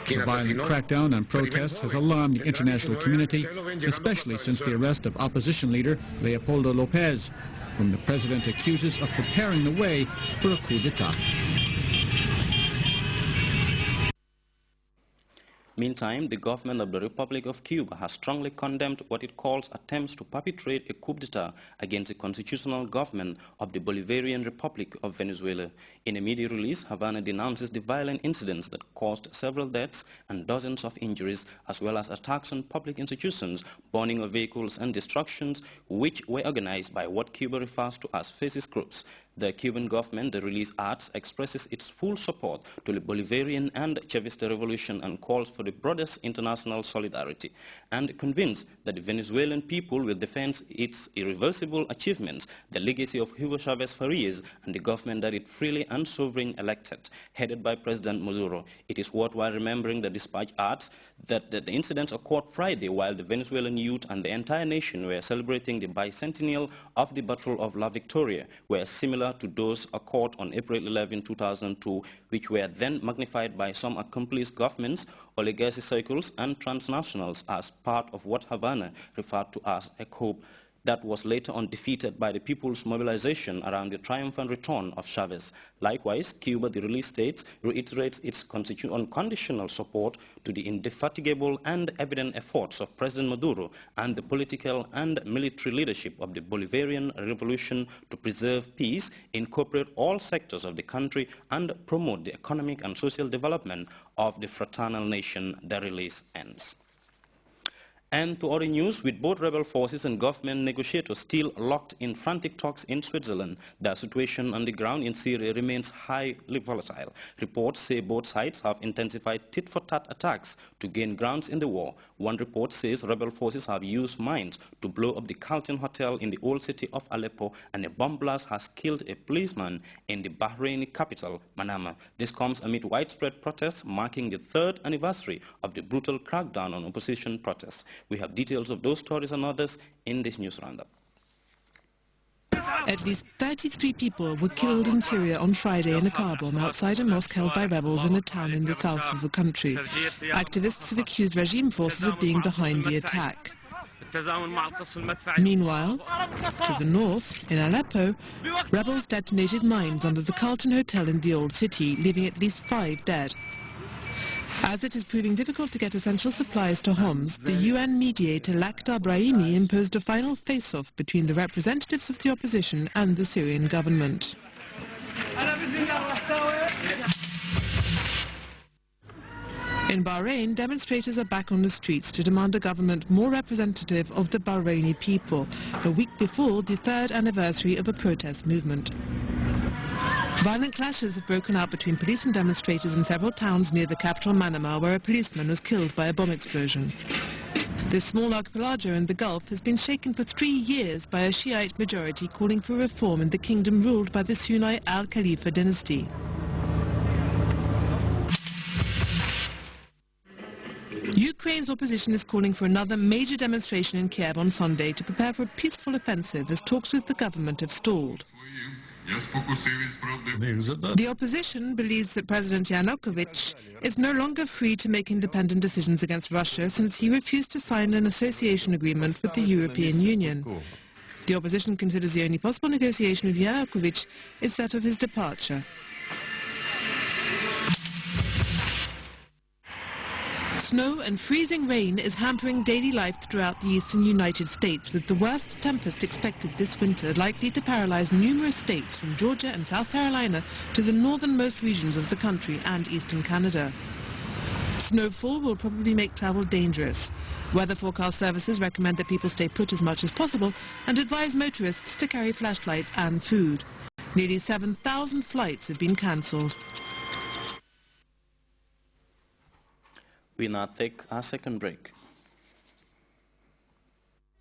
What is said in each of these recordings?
The violent crackdown on protests has alarmed the international community, especially since the arrest of opposition leader Leopoldo Lopez, whom the president accuses of preparing the way for a coup d'etat. Meantime, the government of the Republic of Cuba has strongly condemned what it calls attempts to perpetrate a coup d'etat against the constitutional government of the Bolivarian Republic of Venezuela. In a media release, Havana denounces the violent incidents that caused several deaths and dozens of injuries, as well as attacks on public institutions, burning of vehicles and destructions, which were organized by what Cuba refers to as fascist groups. The Cuban government, the release adds, expresses its full support to the Bolivarian and Chavista revolution and calls for the broadest international solidarity, and convinced that the Venezuelan people will defend its irreversible achievements, the legacy of Hugo Chavez Farias, and the government that it freely and sovereign elected, headed by President Maduro. It is worthwhile remembering the dispatch adds that the incidents occurred Friday while the Venezuelan youth and the entire nation were celebrating the bicentennial of the Battle of La Victoria, where similar to those occurred on April 11, 2002, which were then magnified by some accomplice governments, oligarchy circles, and transnationals as part of what Havana referred to as a coup that was later on defeated by the people's mobilization around the triumphant return of Chavez. Likewise, Cuba, the release states, reiterates its unconditional support to the indefatigable and evident efforts of President Maduro and the political and military leadership of the Bolivarian Revolution to preserve peace, incorporate all sectors of the country, and promote the economic and social development of the fraternal nation. The release ends. And to other news, with both rebel forces and government negotiators still locked in frantic talks in Switzerland, the situation on the ground in Syria remains highly volatile. Reports say both sides have intensified tit-for-tat attacks to gain grounds in the war. One report says rebel forces have used mines to blow up the Carlton Hotel in the old city of Aleppo, and a bomb blast has killed a policeman in the Bahraini capital, Manama. This comes amid widespread protests marking the 3rd anniversary of the brutal crackdown on opposition protests. We have details of those stories and others in this news roundup. At least 33 people were killed in Syria on Friday in a car bomb outside a mosque held by rebels in a town in the south of the country. Activists have accused regime forces of being behind the attack. Meanwhile, to the north, in Aleppo, rebels detonated mines under the Carlton Hotel in the old city, leaving at least 5 dead. As it is proving difficult to get essential supplies to Homs, the UN mediator Lakhdar Brahimi imposed a final face-off between the representatives of the opposition and the Syrian government. In Bahrain, demonstrators are back on the streets to demand a government more representative of the Bahraini people, a week before the 3rd anniversary of a protest movement. Violent clashes have broken out between police and demonstrators in several towns near the capital Manama, where a policeman was killed by a bomb explosion. This small archipelago in the Gulf has been shaken for 3 years by a Shiite majority calling for reform in the kingdom ruled by the Sunni al-Khalifa dynasty. Ukraine's opposition is calling for another major demonstration in Kiev on Sunday to prepare for a peaceful offensive as talks with the government have stalled. The opposition believes that President Yanukovych is no longer free to make independent decisions against Russia since he refused to sign an association agreement with the European Union. The opposition considers the only possible negotiation with Yanukovych is that of his departure. Snow and freezing rain is hampering daily life throughout the eastern United States, with the worst tempest expected this winter likely to paralyze numerous states from Georgia and South Carolina to the northernmost regions of the country and eastern Canada. Snowfall will probably make travel dangerous. Weather forecast services recommend that people stay put as much as possible and advise motorists to carry flashlights and food. Nearly 7,000 flights have been cancelled. We now take our second break.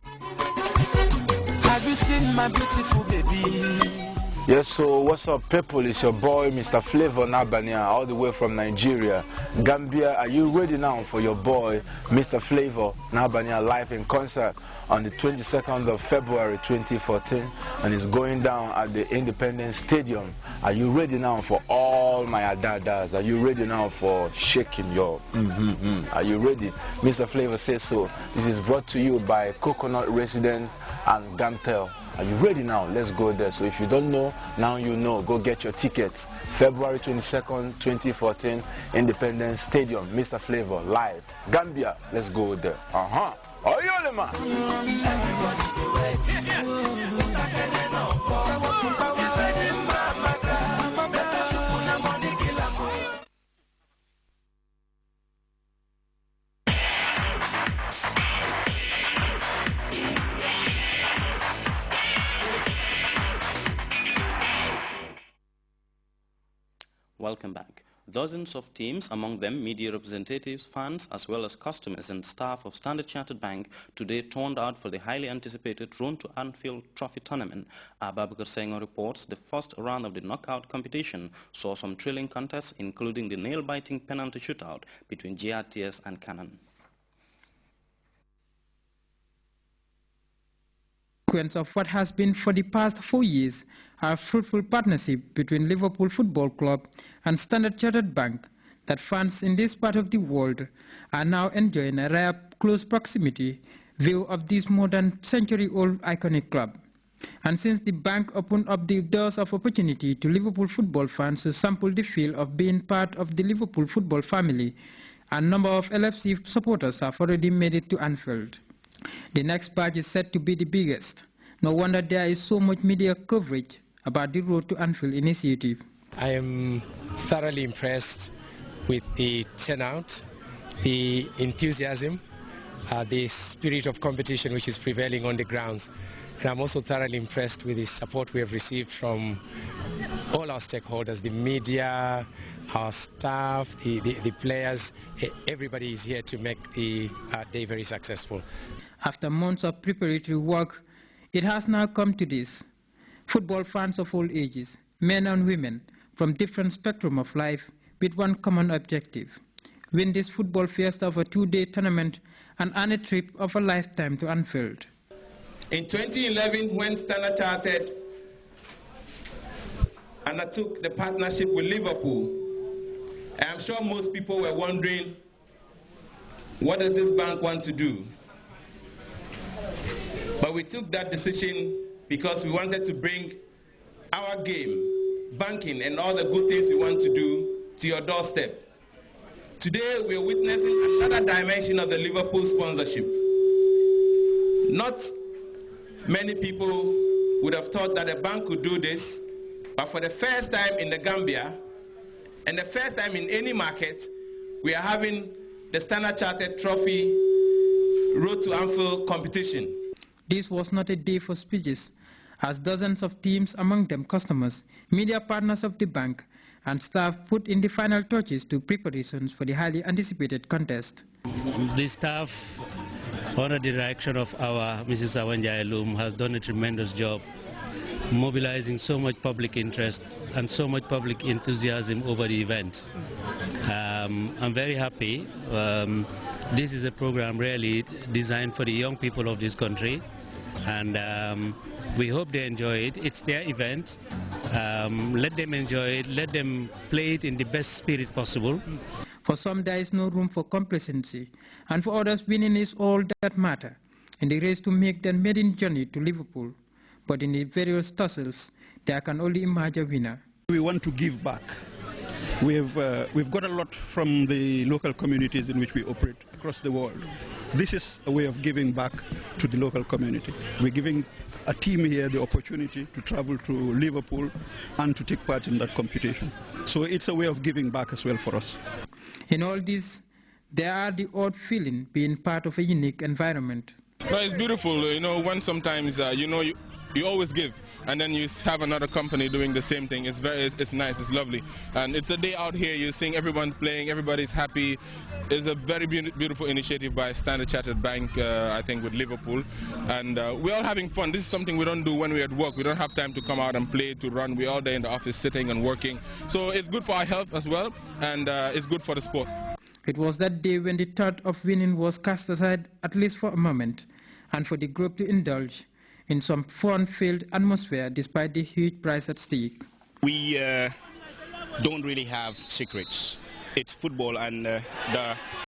Have you seen my beautiful baby? Yes, so what's up, people? It's your boy, Mr. Flavor Nabania, all the way from Nigeria. Gambia, are you ready now for your boy, Mr. Flavor Nabania, live in concert on the 22nd of February 2014, and it's going down at the Independence Stadium. Are you ready now for all my adadas? Are you ready now for shaking your Are you ready? Mr. Flavor says so. This is brought to you by Coconut Residence and Gamtel. Are you ready now? Let's go there. So if you don't know, now you know. Go get your tickets. February 22nd, 2014, Independence Stadium. Mr. Flavor, live. Gambia, let's go there. Oyolema! Welcome back. Dozens of teams, among them media representatives, fans, as well as customers and staff of Standard Chartered Bank, today turned out for the highly anticipated Run to Anfield Trophy tournament. Ababakar Senghor reports the first round of the knockout competition saw some thrilling contests, including the nail-biting penalty shootout between Grts and Cannon. Of what has been for the past 4 years a fruitful partnership between Liverpool Football Club and Standard Chartered Bank that fans in this part of the world are now enjoying a rare close proximity view of this more than century-old iconic club. And since the bank opened up the doors of opportunity to Liverpool football fans to sample the feel of being part of the Liverpool football family, a number of LFC supporters have already made it to Anfield. The next batch is set to be the biggest. No wonder there is so much media coverage about the Road to Anfield initiative. I am thoroughly impressed with the turnout, the enthusiasm, the spirit of competition which is prevailing on the grounds. And I'm also thoroughly impressed with the support we have received from all our stakeholders, the media, our staff, the players. Everybody is here to make the day very successful. After months of preparatory work, it has now come to this. Football fans of all ages, men and women, from different spectrum of life, with one common objective: win this football fiesta of a 2-day tournament and earn a trip of a lifetime to Anfield. In 2011, when Standard Chartered undertook the partnership with Liverpool, I'm sure most people were wondering, what does this bank want to do? But we took that decision because we wanted to bring our game, banking, and all the good things we want to do to your doorstep. Today, we're witnessing another dimension of the Liverpool sponsorship. Not many people would have thought that a bank could do this, but for the first time in the Gambia, and the first time in any market, we are having the Standard Chartered Trophy Road to Anfield competition. This was not a day for speeches, as dozens of teams, among them customers, media partners of the bank, and staff put in the final touches to preparations for the highly anticipated contest. The staff, under the direction of our Mrs. Awanjai Loom, has done a tremendous job mobilizing so much public interest and so much public enthusiasm over the event. I'm very happy. This is a program really designed for the young people of this country, and we hope they enjoy it. It's their event. Let them enjoy it. Let them play it in the best spirit possible. For some, there is no room for complacency, and for others, winning is all that matters in the race to make their maiden journey to Liverpool. But in the various tussles, there can only emerge a winner. We want to give back. We've got a lot from the local communities in which we operate across the world. This is a way of giving back to the local community. We're giving a team here the opportunity to travel to Liverpool and to take part in that competition. So it's a way of giving back as well for us. In all this, there are the odd feeling being part of a unique environment. No, it's beautiful, you know, when sometimes, you always give, and then you have another company doing the same thing. It's nice, it's lovely, and it's a day out here. You're seeing everyone playing, everybody's happy. It's a very beautiful initiative by Standard Chartered Bank, I think, with Liverpool, and we're all having fun. This is something we don't do when we're at work. We don't have time to come out and play, to run. We're all there in the office sitting and working, so it's good for our health as well, and it's good for the sport. It was that day when the thought of winning was cast aside, at least for a moment, and for the group to indulge in some fun-filled atmosphere despite the huge price at stake. We don't really have secrets. It's football, and the